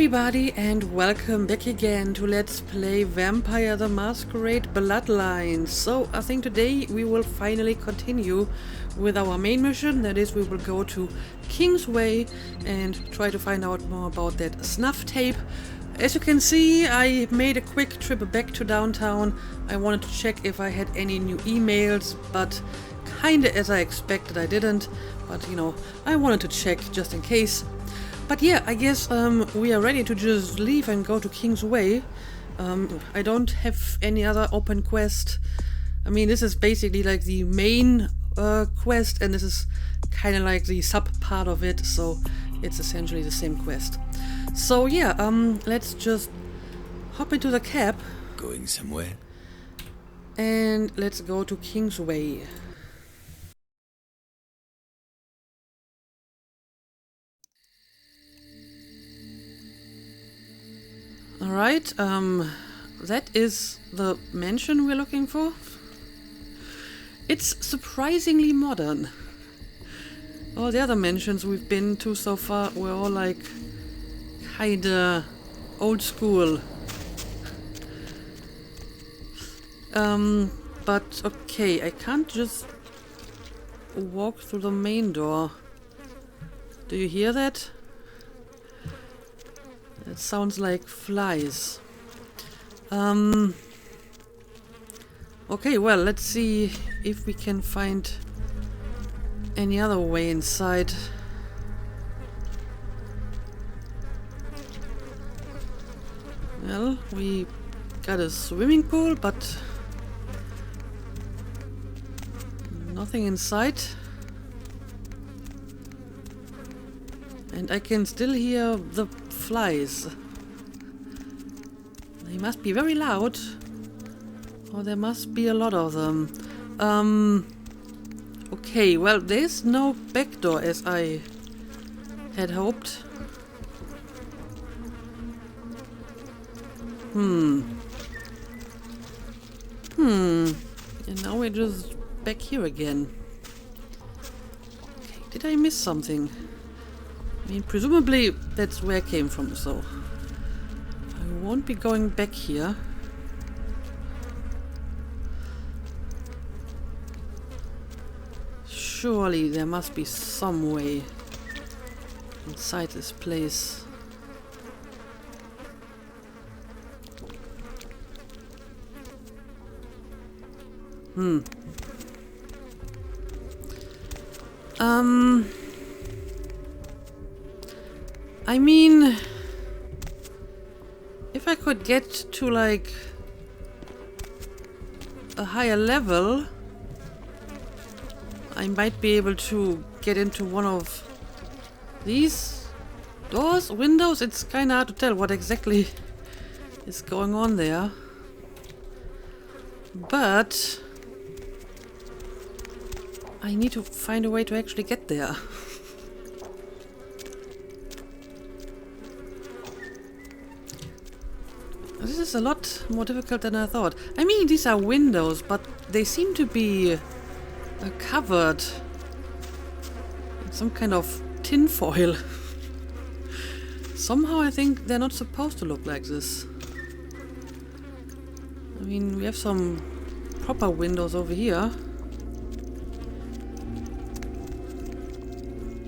everybody, and welcome back again to Let's Play Vampire the Masquerade Bloodlines. So I think today we will finally continue with our main mission. That is, we will go to Kingsway and try to find out more about that snuff tape. As you can see, I made a quick trip back to downtown. I wanted to check if I had any new emails, but kinda as I expected I didn't. But you know, I wanted to check just in case. But yeah, I guess we are ready to just leave and go to Kingsway. I don't have any other open quest. I mean, this is basically like the main quest, and this is kind of like the sub part of it, so it's essentially the same quest. So yeah, let's just hop into the cab. Going somewhere? And let's go to Kingsway. Alright, that is the mansion we're looking for. It's surprisingly modern. All the other mansions we've been to so far were all like kinda old school. But okay, I can't just walk through the main door. Do you hear that? It sounds like flies. Okay, well, let's see if we can find any other way inside. Well, we got a swimming pool, but nothing inside. And I can still hear the flies. They must be very loud, or there must be a lot of them. Okay, well, there's no back door as I had hoped. And now we're just back here again. Okay, did I miss something? I mean, presumably that's where I came from, so I won't be going back here. Surely there must be some way inside this place. I mean, if I could get to like a higher level, I might be able to get into one of these doors, windows. It's kind of hard to tell what exactly is going on there. But I need to find a way to actually get there. This is a lot more difficult than I thought. I mean, these are windows, but they seem to be covered in some kind of tin foil. Somehow I think they're not supposed to look like this. I mean, we have some proper windows over here.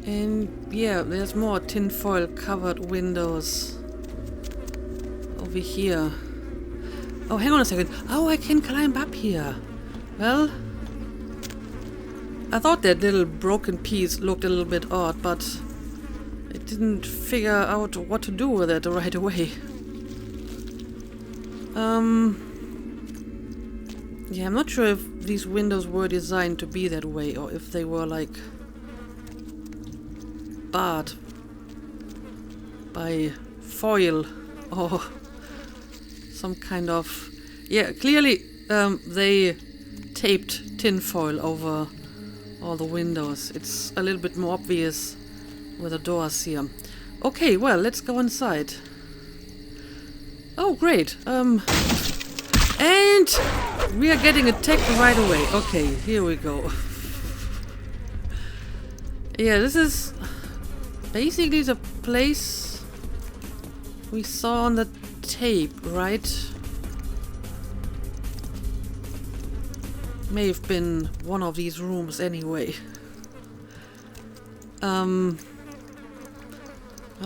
And yeah, there's more tin foil covered windows over here. Oh, hang on a second. Oh, I can climb up here. Well, I thought that little broken piece looked a little bit odd, but I didn't figure out what to do with it right away. Yeah, I'm not sure if these windows were designed to be that way, or if they were like barred by foil or some kind of... Yeah, clearly they taped tin foil over all the windows. It's a little bit more obvious with the doors here. Okay, well, let's go inside. Oh, great. And we are getting attacked right away. Okay, here we go. Yeah, this is basically the place we saw on the tape, right? May have been one of these rooms anyway. Well,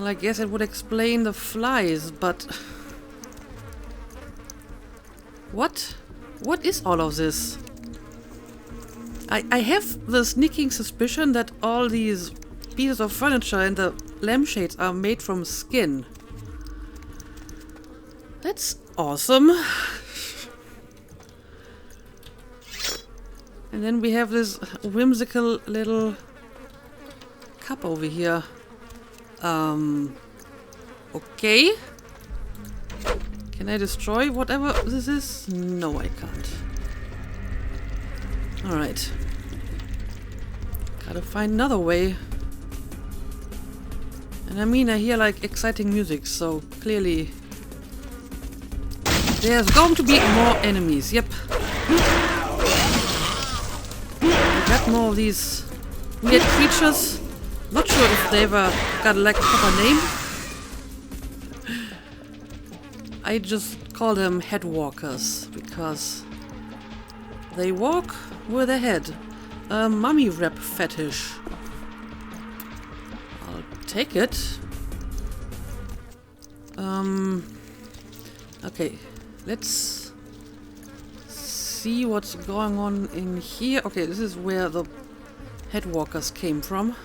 I guess it would explain the flies, but... What? What is all of this? I have the sneaking suspicion that all these pieces of furniture and the lampshades are made from skin. That's awesome. And then we have this whimsical little cup over here. Okay. Can I destroy whatever this is? No, I can't. Alright. Gotta find another way. And I mean, I hear like exciting music, so clearly there's going to be more enemies. Yep. I got more of these weird creatures. Not sure if they ever got like a proper name. I just call them headwalkers because they walk with a head. A mummy wrap fetish. I'll take it. Okay, let's see what's going on in here. Okay, this is where the headwalkers came from.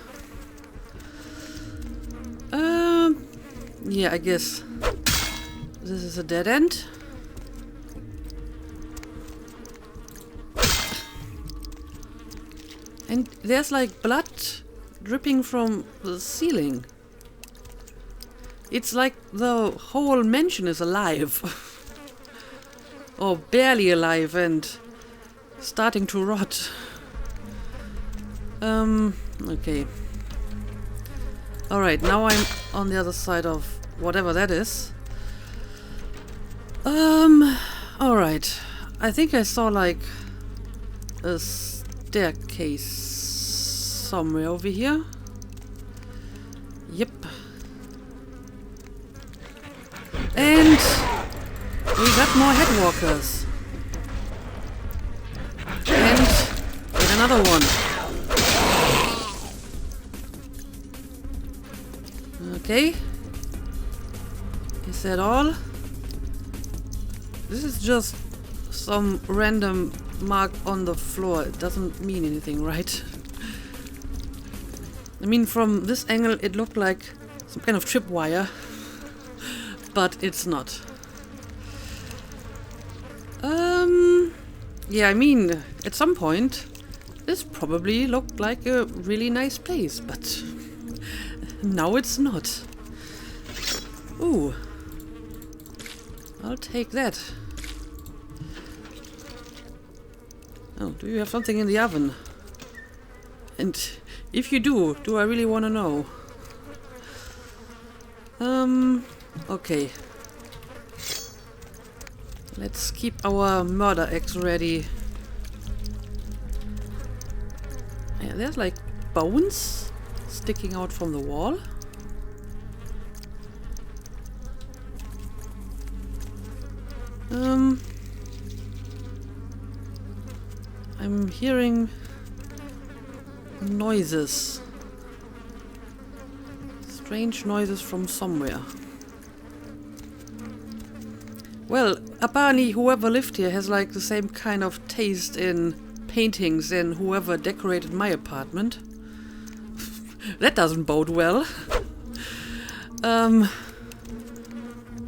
Yeah, I guess this is a dead end. And there's like blood dripping from the ceiling. It's like the whole mansion is alive. Or barely alive and starting to rot. Okay. Alright, now I'm on the other side of whatever that is. Alright. I think I saw like a staircase somewhere over here. Yep. And we got more headwalkers. And get another one. Okay. Is that all? This is just some random mark on the floor. It doesn't mean anything, right? I mean, from this angle it looked like some kind of tripwire. But it's not. Yeah, I mean, at some point this probably looked like a really nice place, but now it's not. Ooh. I'll take that. Oh, do you have something in the oven? And if you do I really want to know? Okay. Let's keep our murder axe ready. Yeah, there's like bones sticking out from the wall. I'm hearing noises. Strange noises from somewhere. Well, apparently whoever lived here has like the same kind of taste in paintings in whoever decorated my apartment. That doesn't bode well.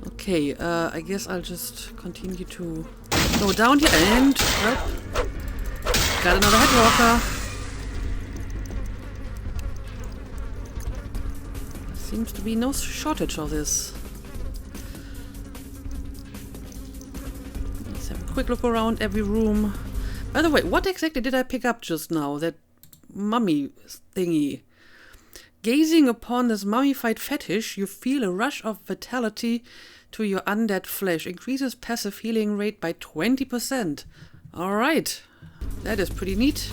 Okay, I guess I'll just continue to go down here and... well, got another headwalker. Seems to be no shortage of this. Let's have a quick look around every room. By the way, what exactly did I pick up just now? That mummy thingy. Gazing upon this mummified fetish, you feel a rush of vitality to your undead flesh. Increases passive healing rate by 20%. Alright. That is pretty neat.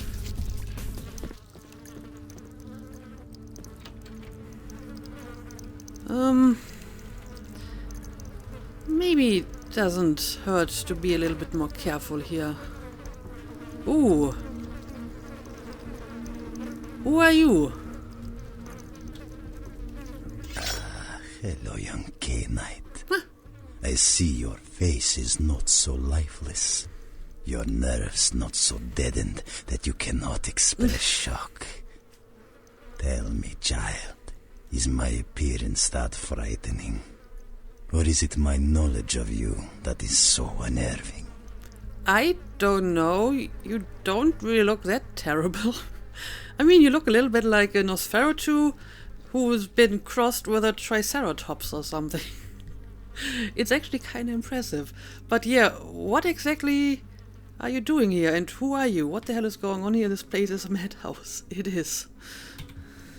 Maybe it doesn't hurt to be a little bit more careful here. Ooh. Who are you? Hello, young K-Knight. I see your face is not so lifeless. Your nerves not so deadened that you cannot express shock. Tell me, child, is my appearance that frightening? Or is it my knowledge of you that is so unnerving? I don't know. You don't really look that terrible. I mean, you look a little bit like a Nosferatu who's been crossed with a Triceratops or something. It's actually kind of impressive. But yeah, what exactly are you doing here? And who are you? What the hell is going on here? This place is a madhouse. It is.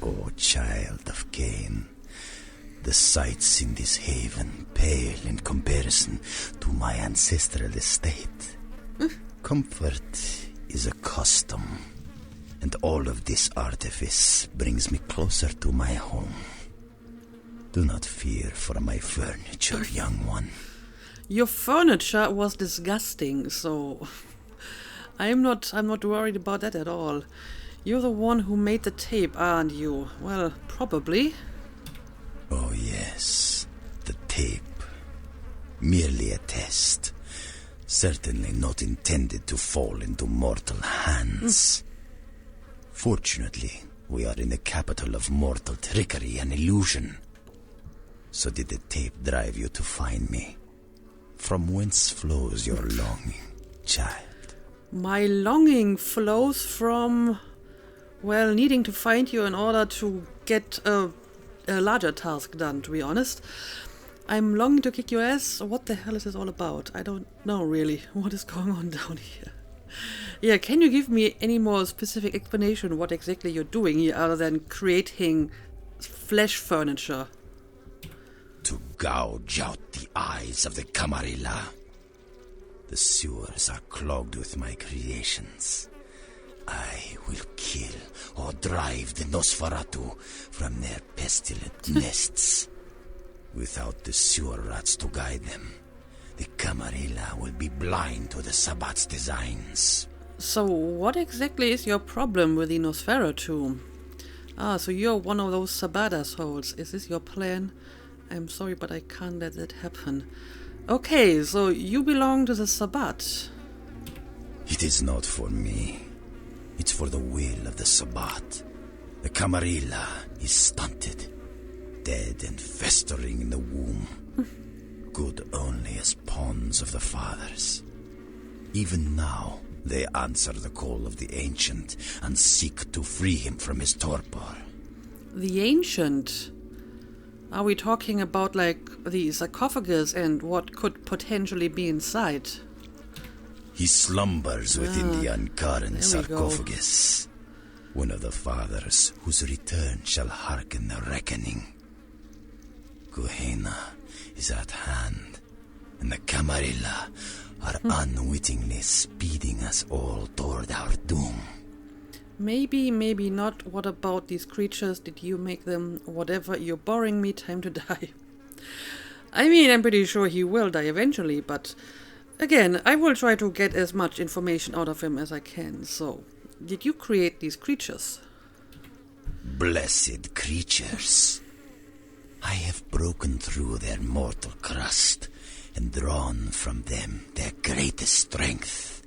Oh, child of Cain. The sights in this haven pale in comparison to my ancestral estate. Comfort is a custom, and all of this artifice brings me closer to my home. Do not fear for my furniture, young one. Your furniture was disgusting, so I'm not worried about that at all. You're the one who made the tape, aren't you? Well, probably. Oh yes, the tape. Merely a test. Certainly not intended to fall into mortal hands. Fortunately, we are in the capital of mortal trickery and illusion. So did the tape drive you to find me? From whence flows your longing, child? My longing flows from, well, needing to find you in order to get a larger task done, to be honest. I'm longing to kick your ass. What the hell is this all about? I don't know, really. What is going on down here? Yeah, can you give me any more specific explanation what exactly you're doing here other than creating flesh furniture? To gouge out the eyes of the Camarilla. The sewers are clogged with my creations. I will kill or drive the Nosferatu from their pestilent nests. Without the sewer rats to guide them, the Camarilla will be blind to the Sabbat's designs. So what exactly is your problem with the Nosferatu? Ah, so you're one of those Sabbat souls. Is this your plan? I'm sorry, but I can't let that happen. Okay, so you belong to the Sabbat. It is not for me. It's for the will of the Sabbat. The Camarilla is stunted, dead and festering in the womb. Good only as pawns of the fathers. Even now, they answer the call of the Ancient and seek to free him from his torpor. The Ancient? Are we talking about, like, the sarcophagus and what could potentially be inside? He slumbers within the uncurrent there we go. sarcophagus. One of the fathers whose return shall hearken the reckoning. Gehenna is at hand, and the Camarilla are unwittingly speeding us all toward our doom. Maybe, maybe not. What about these creatures? Did you make them? Whatever, you're boring me. Time to die. I mean, I'm pretty sure he will die eventually, but again, I will try to get as much information out of him as I can. So, did you create these creatures? Blessed creatures. I have broken through their mortal crust and drawn from them their greatest strength,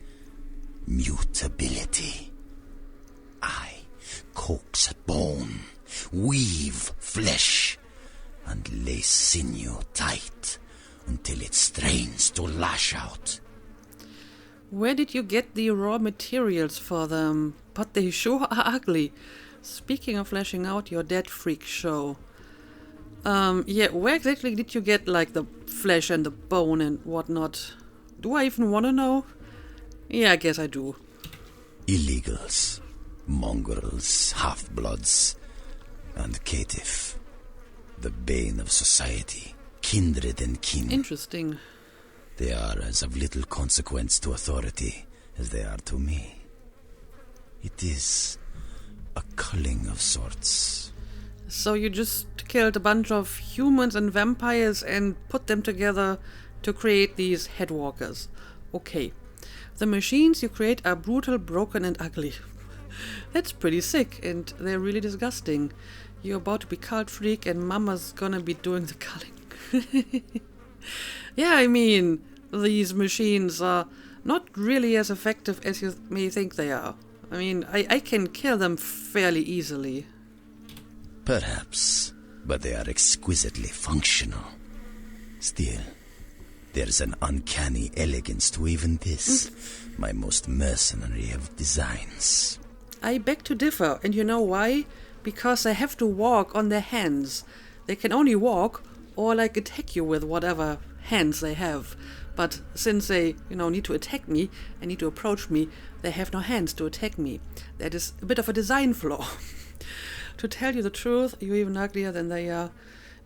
mutability. I coax bone, weave flesh, and lay sinew tight until it strains to lash out. Where did you get the raw materials for them? But they sure are ugly. Speaking of flashing out your dead freak show. Yeah, where exactly did you get, like, the flesh and the bone and whatnot? Do I even want to know? Yeah, I guess I do. Illegals, mongrels, half-bloods, and caitiff. The bane of society, kindred and kin. Interesting. They are as of little consequence to authority as they are to me. It is a culling of sorts. So you just killed a bunch of humans and vampires and put them together to create these headwalkers. Okay. The machines you create are brutal, broken, and ugly. That's pretty sick, and they're really disgusting. You're about to be cult freak, and Mama's gonna be doing the culling. Yeah, I mean, these machines are not really as effective as you may think they are. I mean, I can kill them fairly easily. Perhaps, but they are exquisitely functional. Still, there's an uncanny elegance to even this, my most mercenary of designs. I beg to differ, and you know why? Because they have to walk on their hands. They can only walk or like attack you with whatever hands they have. But since they, need to attack me and need to approach me, they have no hands to attack me. That is a bit of a design flaw. To tell you the truth, you're even uglier than they are.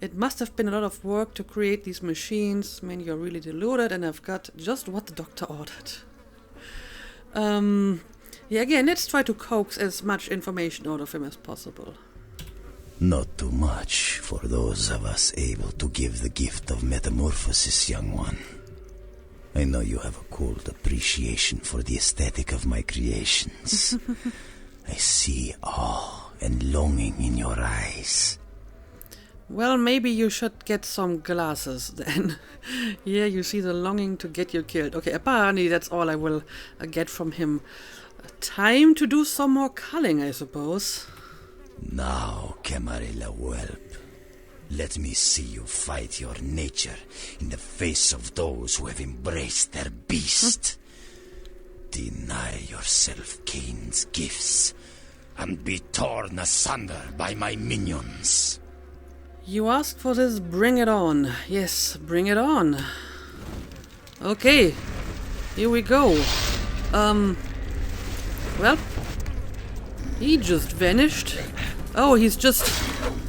It must have been a lot of work to create these machines. Man, you're really deluded, and I've got just what the doctor ordered. Yeah, again, let's try to coax as much information out of him as possible. Not too much for those of us able to give the gift of metamorphosis, young one. I know you have a cold appreciation for the aesthetic of my creations. I see awe and longing in your eyes. Well, maybe you should get some glasses then. Yeah, you see the longing to get you killed. Okay, apparently that's all I will get from him. Time to do some more culling, I suppose. Now, Camarilla whelp, let me see you fight your nature in the face of those who have embraced their beast. Deny yourself Cain's gifts and be torn asunder by my minions. You ask for this, bring it on. Yes, bring it on. Okay, here we go. Well, he just vanished. Oh, he's just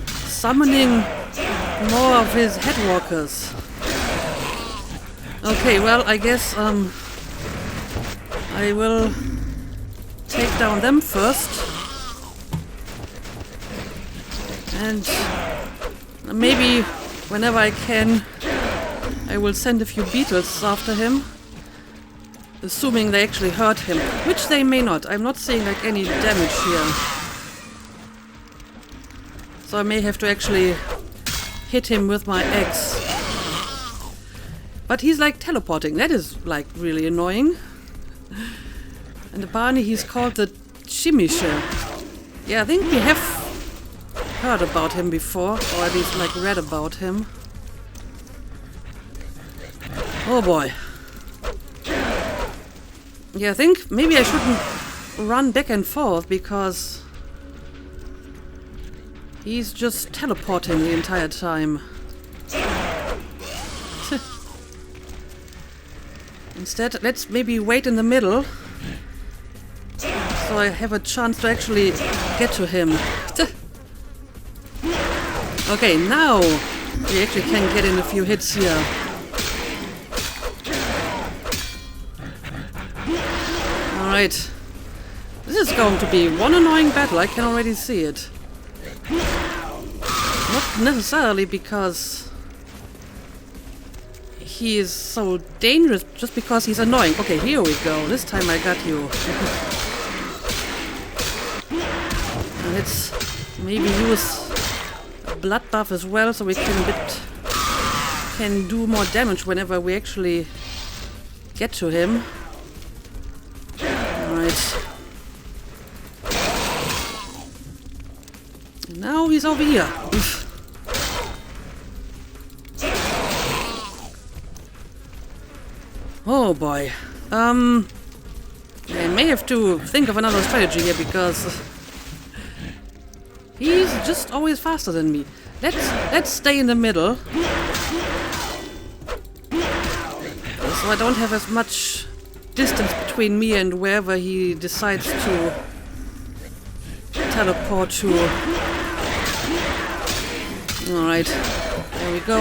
summoning more of his headwalkers. Okay, well, I guess, I will take down them first. And maybe whenever I can, I will send a few beetles after him. Assuming they actually hurt him, which they may not. I'm not seeing like any damage here. So I may have to actually hit him with my axe. But he's like teleporting. That is like really annoying. And apparently he's called the Tzimisce. Yeah, I think we have heard about him before, or at least like read about him. Oh boy. Yeah, I think maybe I shouldn't run back and forth because he's just teleporting the entire time. Instead, let's maybe wait in the middle so I have a chance to actually get to him. Okay, now we actually can get in a few hits here. Alright. This is going to be one annoying battle, I can already see it. Not necessarily because he is so dangerous, just because he's annoying. Okay, here we go. This time I got you. Let's maybe use a blood buff as well, so we can do more damage whenever we actually get to him. Alright. And now he's over here. Oof. Oh boy. I may have to think of another strategy here because he's just always faster than me. Let's stay in the middle, so I don't have as much distance between me and wherever he decides to teleport to. Alright, there we go.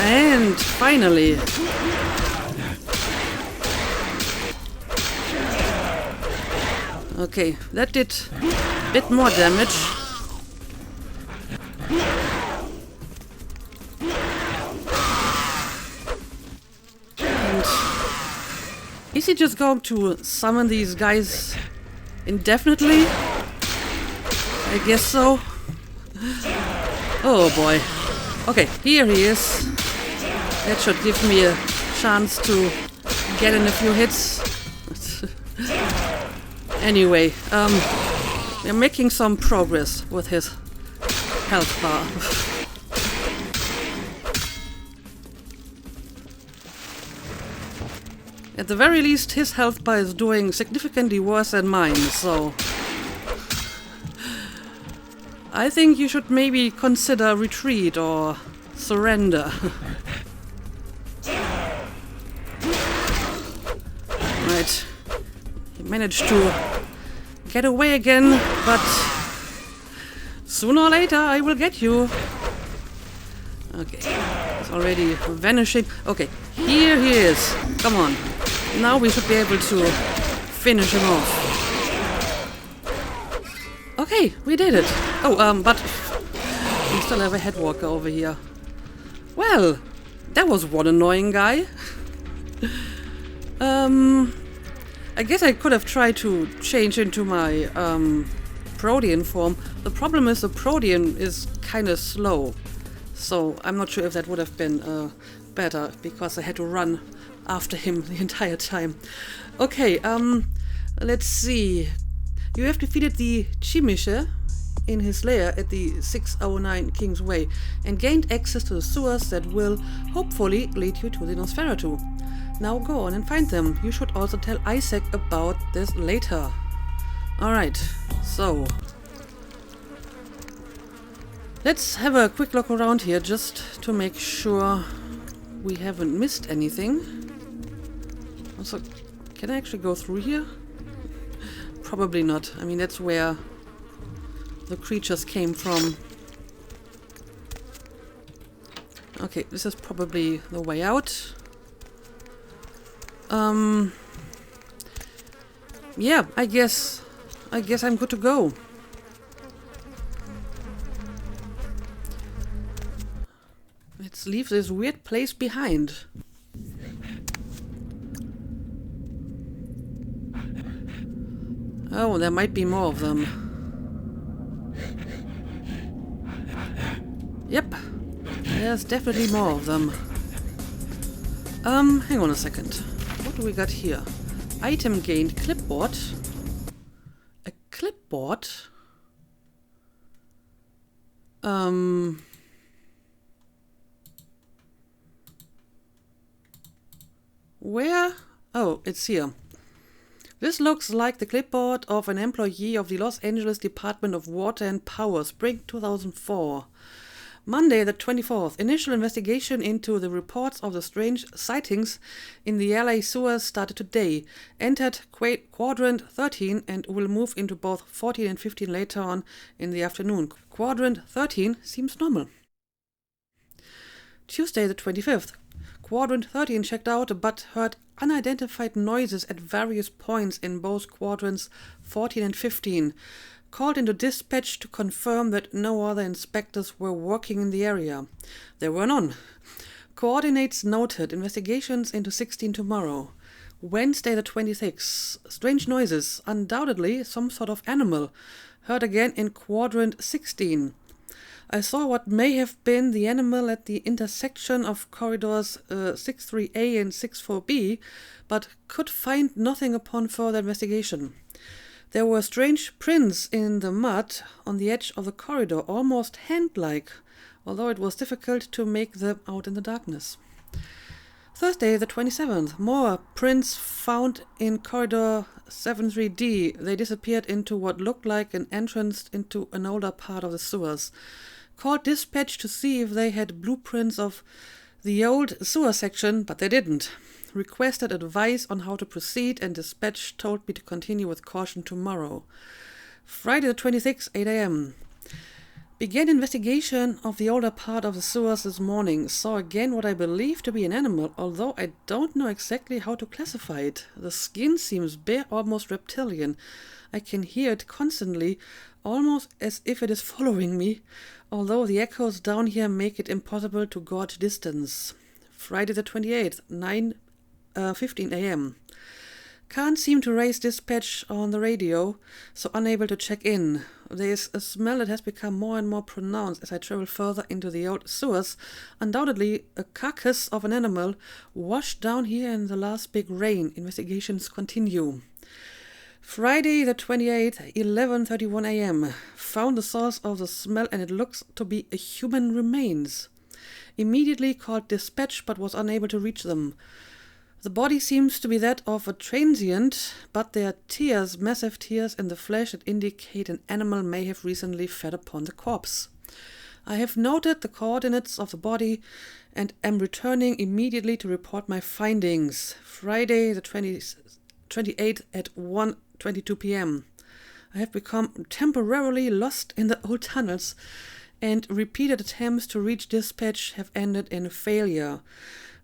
And finally. Okay, that did a bit more damage. Is he just going to summon these guys indefinitely? I guess so. Oh boy. Okay, here he is. That should give me a chance to get in a few hits. Anyway, we're making some progress with his health bar. At the very least, his health bar is doing significantly worse than mine, so I think you should maybe consider retreat or surrender. Right. He managed to get away again, but sooner or later I will get you. Okay. He's already vanishing. Okay. Here he is. Come on. Now we should be able to finish him off. Okay, we did it. Oh, but we still have a headwalker over here. Well, that was one annoying guy. I guess I could have tried to change into my Protean form. The problem is the Protean is kind of slow. So I'm not sure if that would have been better, because I had to run after him the entire time. Okay, let's see. You have defeated the Tzimisce in his lair at the 609 King's Way and gained access to the sewers that will hopefully lead you to the Nosferatu. Now go on and find them. You should also tell Isaac about this later. Alright, so let's have a quick look around here just to make sure we haven't missed anything. Also, can I actually go through here? Probably not. I mean, that's where the creatures came from. Okay, this is probably the way out. Yeah, I guess I'm good to go. Let's leave this weird place behind. Oh, there might be more of them. Yep, there's definitely more of them. Hang on a second. What do we got here? Item gained clipboard. A clipboard? Where? Oh, it's here. This looks like the clipboard of an employee of the Los Angeles Department of Water and Power, spring 2004. Monday the 24th, initial investigation into the reports of the strange sightings in the LA sewers started today. Entered Quadrant 13 and will move into both 14 and 15 later on in the afternoon. Quadrant 13 seems normal. Tuesday the 25th. Quadrant 13 checked out but heard unidentified noises at various points in both quadrants 14 and 15. Called into dispatch to confirm that no other inspectors were working in the area. There were none. Coordinates noted. Investigations into 16 tomorrow. Wednesday the 26th. Strange noises. Undoubtedly some sort of animal. Heard again in quadrant 16. I saw what may have been the animal at the intersection of corridors 63A and 64B, but could find nothing upon further investigation. There were strange prints in the mud on the edge of the corridor, almost hand-like, although it was difficult to make them out in the darkness. Thursday the 27th. More prints found in corridor 73D. They disappeared into what looked like an entrance into an older part of the sewers. Called dispatch to see if they had blueprints of the old sewer section, but they didn't. Requested advice on how to proceed, and dispatch told me to continue with caution tomorrow. Friday the 26th, 8 a.m. Began investigation of the older part of the sewers this morning. Saw again what I believe to be an animal, although I don't know exactly how to classify it. The skin seems bare, almost reptilian. I can hear it constantly, almost as if it is following me, although the echoes down here make it impossible to gauge distance. Friday the 28th, 9:15 a.m. Can't seem to raise dispatch on the radio, so unable to check in. There is a smell that has become more and more pronounced as I travel further into the old sewers. Undoubtedly, a carcass of an animal washed down here in the last big rain. Investigations continue. Friday the 28th, 11:31 a.m. Found the source of the smell and it looks to be a human remains. Immediately called dispatch but was unable to reach them. The body seems to be that of a transient, but there are tears, massive tears in the flesh that indicate an animal may have recently fed upon the corpse. I have noted the coordinates of the body and am returning immediately to report my findings. Friday the 28th at 1:22 p.m. I have become temporarily lost in the old tunnels, and repeated attempts to reach dispatch have ended in failure.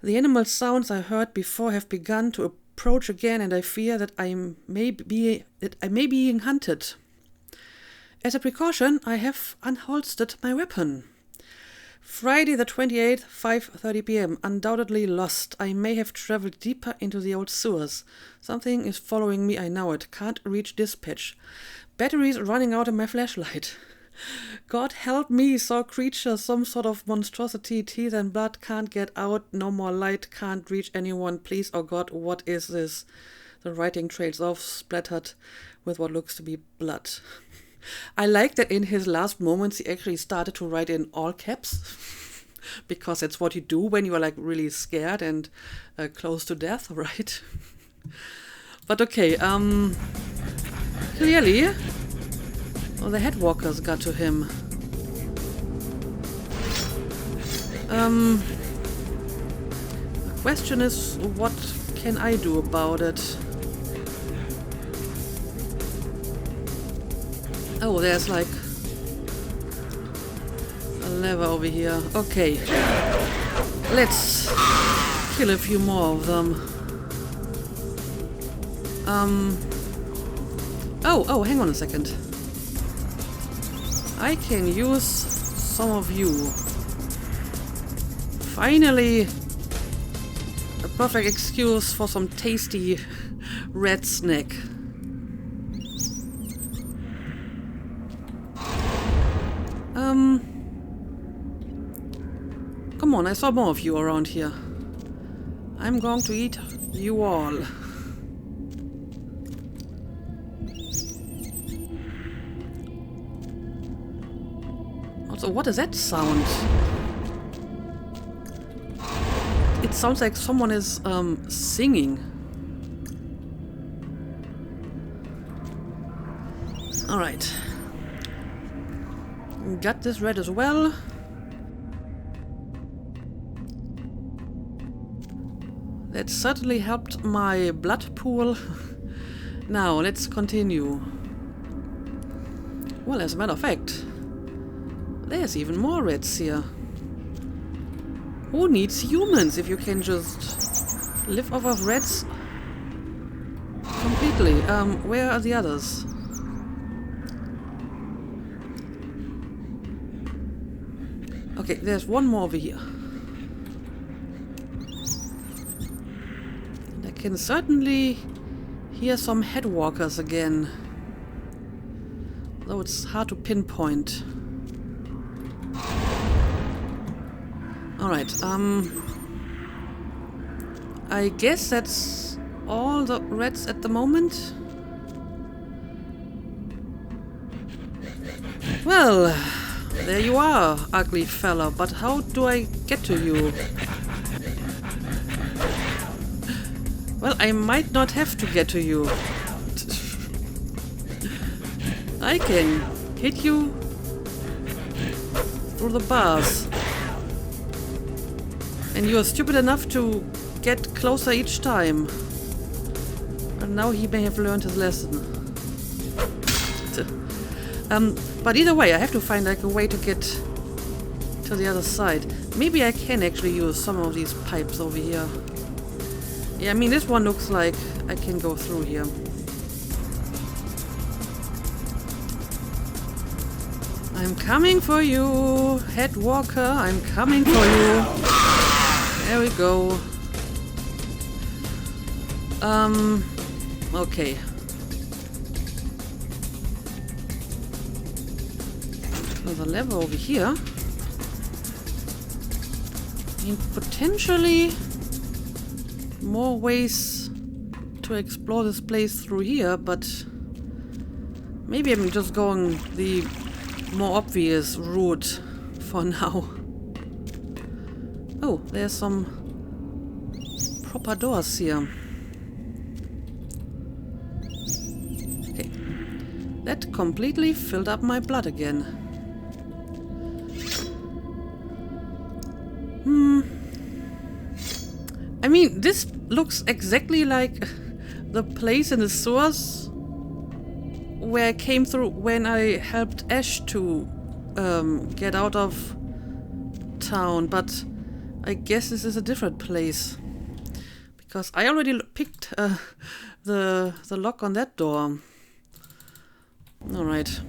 The animal sounds I heard before have begun to approach again, and I fear that I may be being hunted. As a precaution, I have unholstered my weapon. Friday the 28th, 5:30 p.m. Undoubtedly lost. I may have traveled deeper into the old sewers. Something is following me, I know it. Can't reach dispatch. Batteries running out in my flashlight. God help me, saw creature, some sort of monstrosity, teeth and blood, can't get out, no more light, can't reach anyone, please, oh God, what is this? The writing trails off, splattered with what looks to be blood. I like that in his last moments he actually started to write in all caps, because that's what you do when you are like really scared and close to death, right? But okay, clearly... Oh, the headwalkers got to him. The question is, what can I do about it? Oh, there's like a lever over here. Okay. Let's kill a few more of them. Oh, hang on a second. I can use some of you. Finally, a perfect excuse for some tasty red snack. Come on, I saw more of you around here. I'm going to eat you all. Also, what is that sound? It sounds like someone is singing. Alright. Got this red as well. That certainly helped my blood pool. Now, let's continue. Well, as a matter of fact, there's even more reds here. Who needs humans if you can just live off of reds completely? Where are the others? Okay, there's one more over here. And I can certainly hear some headwalkers again. Though it's hard to pinpoint. Alright, I guess that's all the reds at the moment. Well, there you are, ugly fella, but how do I get to you? Well, I might not have to get to you. I can hit you through the bars. And you are stupid enough to get closer each time. And now he may have learned his lesson. But either way, I have to find like a way to get to the other side. Maybe I can actually use some of these pipes over here. Yeah, I mean, this one looks like I can go through here. I'm coming for you, Headwalker. I'm coming for you. There we go. Okay. There's a lever over here. I mean, potentially more ways to explore this place through here, but maybe I'm just going the more obvious route for now. Oh, there's some proper doors here. Okay. That completely filled up my blood again. I mean, this looks exactly like the place in the sewers where I came through when I helped Ash to get out of town, but I guess this is a different place because I already picked the lock on that door. All right,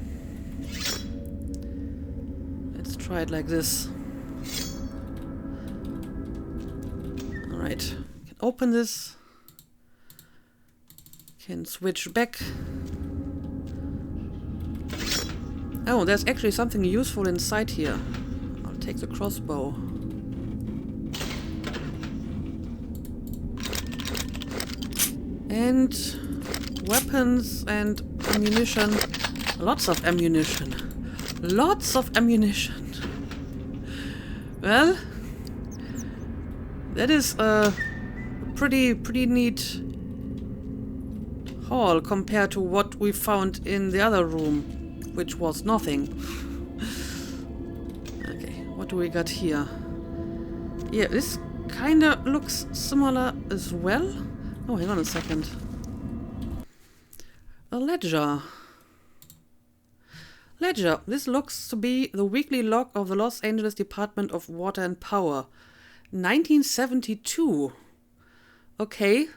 let's try it like this. All right, can open this. Can switch back. Oh, there's actually something useful inside here. I'll take the crossbow. And weapons and ammunition. Lots of ammunition. Lots of ammunition. Well, that is a pretty neat haul compared to what we found in the other room, which was nothing. Okay, what do we got here? Yeah, this kinda looks similar as well. Oh, hang on a second. A ledger. Ledger. This looks to be the weekly log of the Los Angeles Department of Water and Power. 1972. Okay.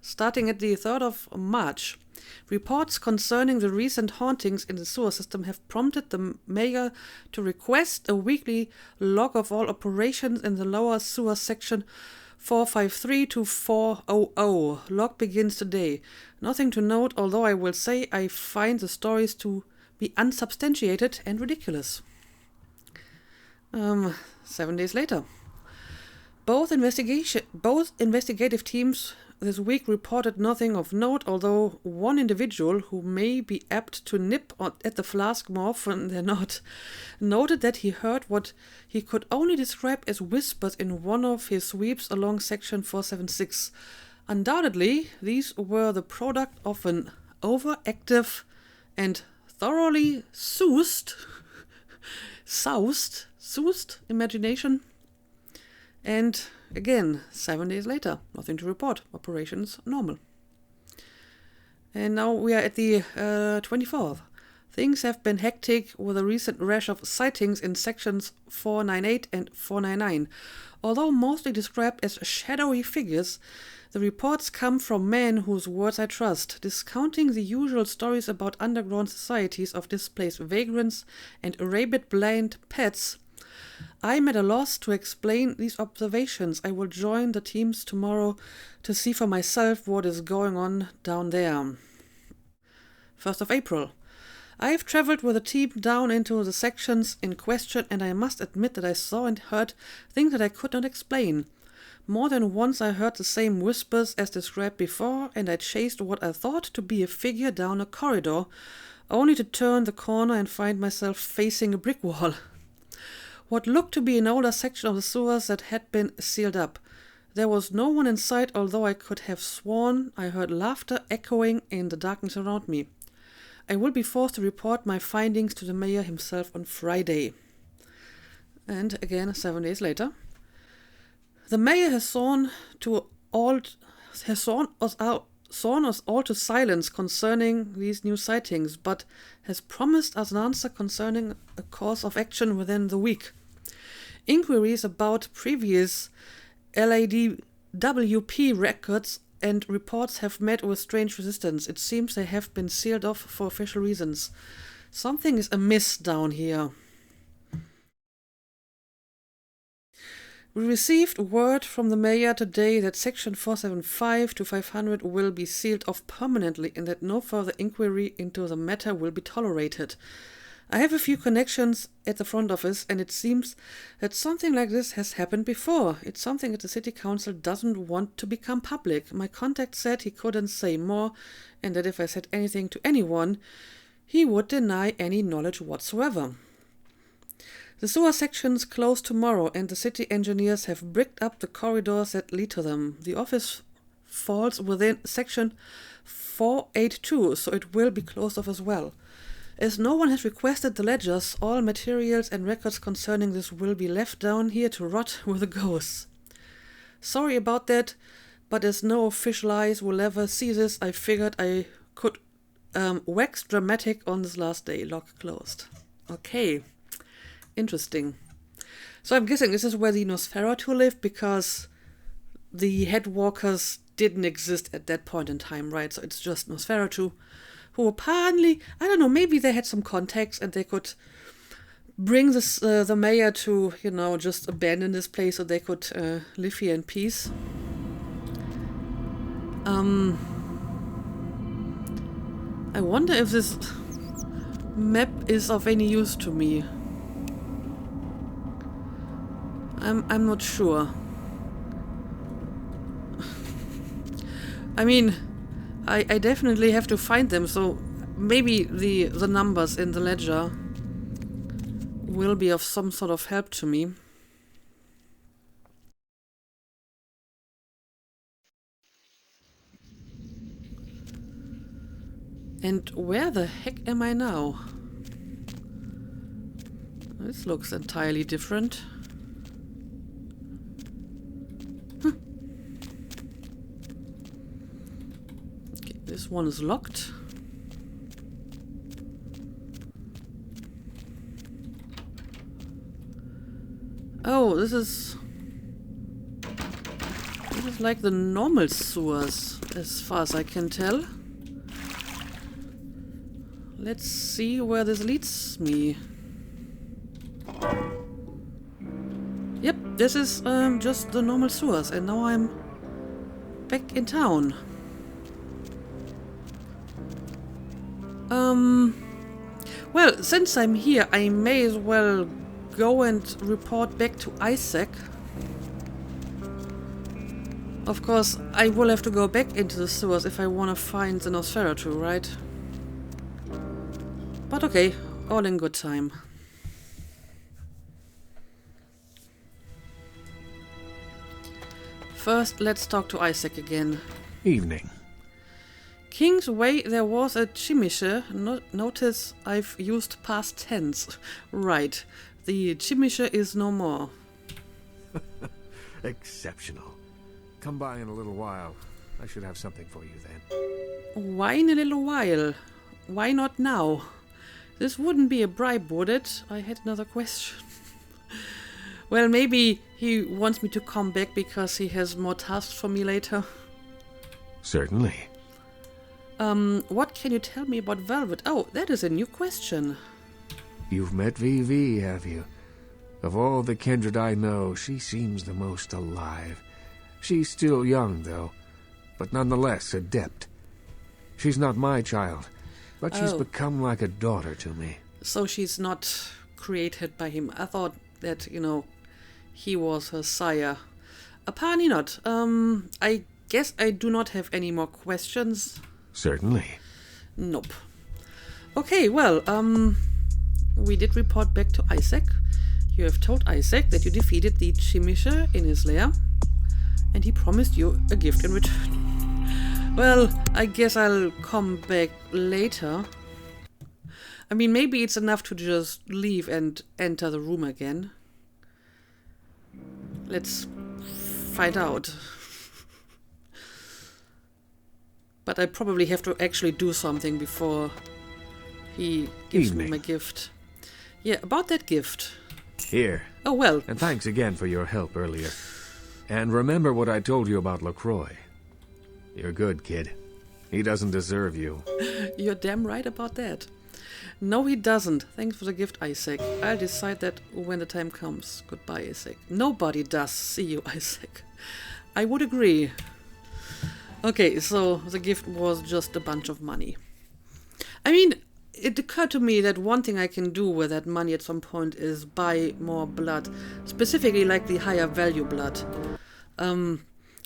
Starting at the 3rd of March. Reports concerning the recent hauntings in the sewer system have prompted the mayor to request a weekly log of all operations in the lower sewer section 453 to 400. Log begins today. Nothing to note, although I will say I find the stories to be unsubstantiated and ridiculous. 7 days later. Both investigative teams this week reported nothing of note, although one individual, who may be apt to nip at the flask more often than not, noted that he heard what he could only describe as whispers in one of his sweeps along section 476. Undoubtedly, these were the product of an overactive and thoroughly soused imagination. And again, 7 days later, nothing to report. Operations normal. And now we are at the 24th. Things have been hectic with a recent rash of sightings in sections 498 and 499. Although mostly described as shadowy figures, the reports come from men whose words I trust, discounting the usual stories about underground societies of displaced vagrants and rabid-blind pets. I'm at a loss to explain these observations. I will join the teams tomorrow to see for myself what is going on down there. 1st of April. I've traveled with a team down into the sections in question, and I must admit that I saw and heard things that I could not explain. More than once I heard the same whispers as described before, and I chased what I thought to be a figure down a corridor, only to turn the corner and find myself facing a brick wall. What looked to be an older section of the sewers that had been sealed up. There was no one in sight, although I could have sworn I heard laughter echoing in the darkness around me. I will be forced to report my findings to the mayor himself on Friday. And again, 7 days later. The mayor has sworn us all to silence concerning these new sightings, but has promised us an answer concerning a course of action within the week. Inquiries about previous LADWP records and reports have met with strange resistance. It seems they have been sealed off for official reasons. Something is amiss down here. We received word from the mayor today that section 475 to 500 will be sealed off permanently and that no further inquiry into the matter will be tolerated. I have a few connections at the front office, and it seems that something like this has happened before. It's something that the city council doesn't want to become public. My contact said he couldn't say more, and that if I said anything to anyone, he would deny any knowledge whatsoever. The sewer sections close tomorrow, and the city engineers have bricked up the corridors that lead to them. The office falls within section 482, so it will be closed off as well. As no one has requested the ledgers, all materials and records concerning this will be left down here to rot with the ghosts. Sorry about that, but as no official eyes will ever see this, I figured I could wax dramatic on this last day. Lock closed. Okay. Interesting. So I'm guessing this is where the Nosferatu lived, because the headwalkers didn't exist at that point in time, right? So it's just Nosferatu, who apparently, I don't know, maybe they had some contacts and they could bring this the mayor to, just abandon this place so they could live here in peace. I wonder if this map is of any use to me. I'm not sure. I mean, I definitely have to find them, so maybe the numbers in the ledger will be of some sort of help to me. And where the heck am I now? This looks entirely different. This one is locked. Oh, this is like the normal sewers, as far as I can tell. Let's see where this leads me. Yep, this is just the normal sewers, and now I'm back in town. Well, since I'm here, I may as well go and report back to Isaac. Of course, I will have to go back into the sewers if I want to find the Nosferatu, right? But okay, all in good time. First, let's talk to Isaac again. Evening. King's Way, there was a Tzimisce. Notice I've used past tense. Right. The Tzimisce is no more. Exceptional. Come by in a little while. I should have something for you then. Why in a little while? Why not now? This wouldn't be a bribe, would it? I had another question. Well, maybe he wants me to come back because he has more tasks for me later. Certainly. What can you tell me about Velvet? Oh, that is a new question. You've met VV, have you? Of all the kindred I know, she seems the most alive. She's still young, though, but nonetheless adept. She's not my child, but she's become like a daughter to me. So she's not created by him. I thought that, he was her sire. Apparently not. I guess I do not have any more questions. Certainly. Nope. Okay, well, we did report back to Isaac. You have told Isaac that you defeated the Tzimisce in his lair, and he promised you a gift in return. Well, I guess I'll come back later. I mean, maybe it's enough to just leave and enter the room again. Let's find out. But I probably have to actually do something before he gives me my gift. Yeah, about that gift. Here. Oh, well. And thanks again for your help earlier. And remember what I told you about LaCroix. You're good, kid. He doesn't deserve you. You're damn right about that. No, he doesn't. Thanks for the gift, Isaac. I'll decide that when the time comes. Goodbye, Isaac. Nobody does. See you, Isaac. I would agree. Okay, so the gift was just a bunch of money. I mean, it occurred to me that one thing I can do with that money at some point is buy more blood. Specifically, like the higher value blood. I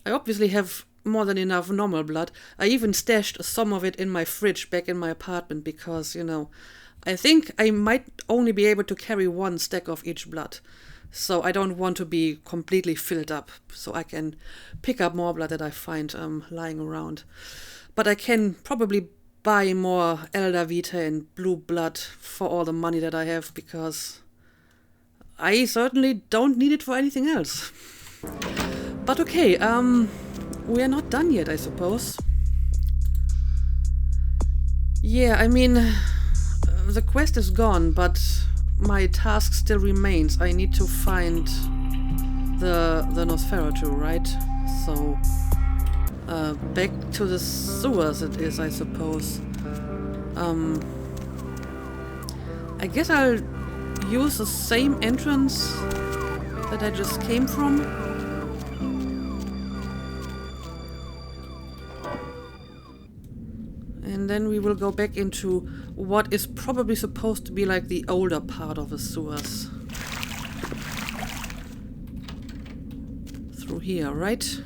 obviously have more than enough normal blood. I even stashed some of it in my fridge back in my apartment because, you know, I think I might only be able to carry one stack of each blood. So I don't want to be completely filled up, so I can pick up more blood that I find lying around. But I can probably buy more Elder Vitae and blue blood for all the money that I have, because I certainly don't need it for anything else. But okay, we are not done yet, I suppose. Yeah, I mean, the quest is gone, but my task still remains. I need to find the Nosferatu, right? So, back to the sewers it is, I suppose. I guess I'll use the same entrance that I just came from. And then we will go back into what is probably supposed to be like the older part of the sewers. Through here, right?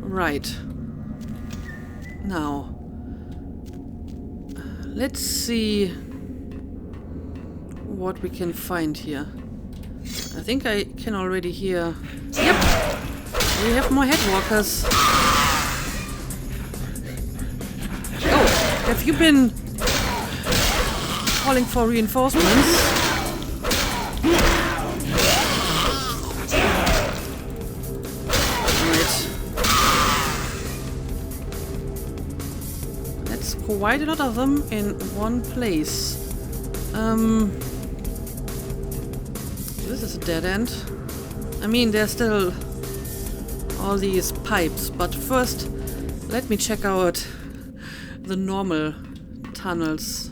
Right. Now, let's see what we can find here. I think I can already hear... Yep! We have more headwalkers. Oh, have you been calling for reinforcements? Quite a lot of them in one place. This is a dead end. I mean, there's still all these pipes, but first let me check out the normal tunnels.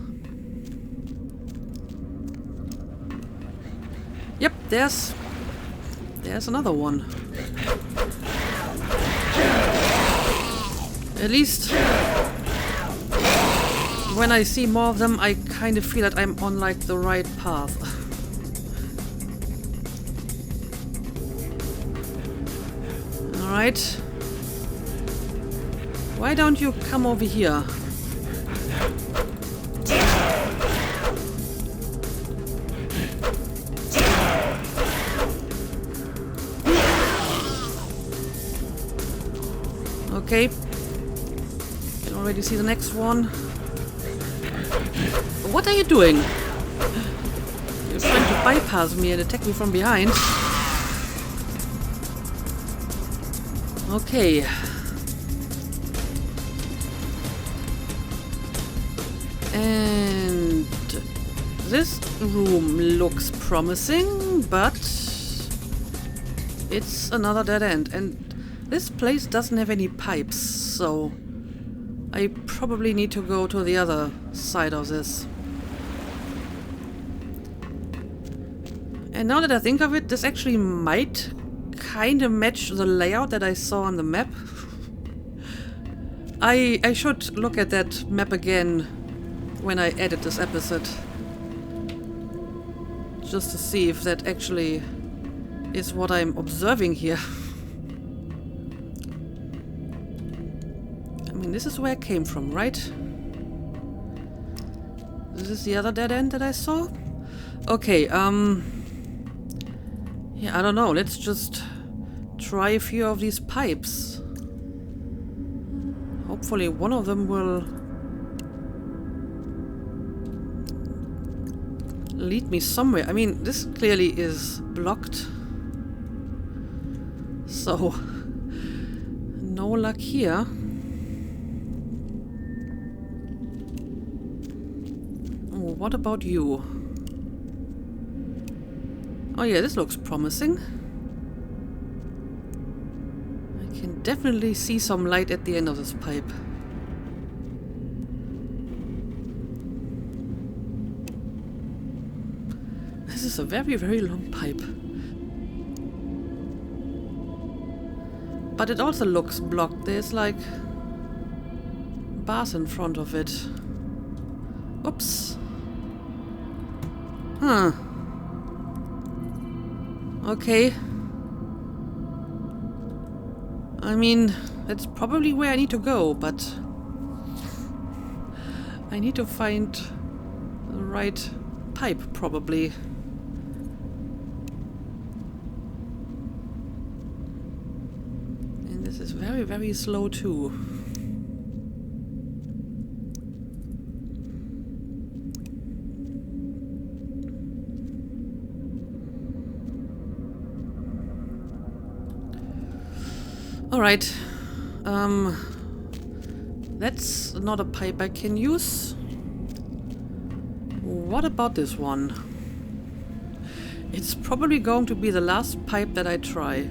Yep, there's another one. At least when I see more of them, I kind of feel that I'm on like the right path. Alright. Why don't you come over here? Okay. Can already see the next one. What are you doing? You're trying to bypass me and attack me from behind. Okay. And this room looks promising, but it's another dead end. And this place doesn't have any pipes, so I probably need to go to the other side of this. And now that I think of it, this actually might kind of match the layout that I saw on the map. I should look at that map again when I edit this episode. Just to see if that actually is what I'm observing here. I mean, this is where I came from, right? This is the other dead end that I saw? Okay, yeah, I don't know. Let's just try a few of these pipes. Hopefully one of them will lead me somewhere. I mean, this clearly is blocked. So, no luck here. Oh, what about you? Oh yeah, this looks promising. I can definitely see some light at the end of this pipe. This is a very, very long pipe. But it also looks blocked. There's like bars in front of it. Oops. Huh. Okay. I mean, that's probably where I need to go, but I need to find the right pipe, probably. And this is very, very slow too. Alright, that's not a pipe I can use. What about this one? It's probably going to be the last pipe that I try.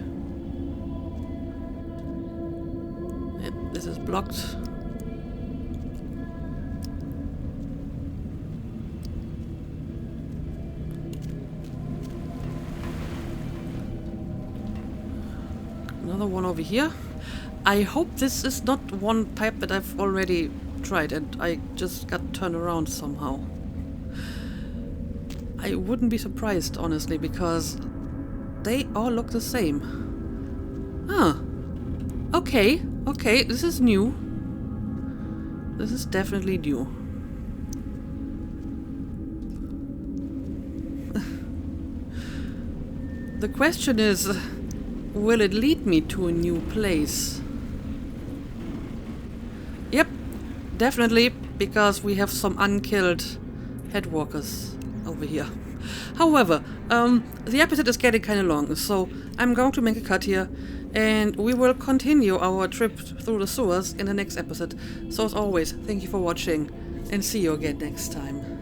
Yep, this is blocked. Another one over here. I hope this is not one pipe that I've already tried and I just got turned around somehow. I wouldn't be surprised, honestly, because they all look the same. Ah. Okay, okay, this is new. This is definitely new. The question is, will it lead me to a new place? Yep, definitely, because we have some unkilled headwalkers over here. However, the episode is getting kind of long, so I'm going to make a cut here, and we will continue our trip through the sewers in the next episode. So as always, thank you for watching, and see you again next time.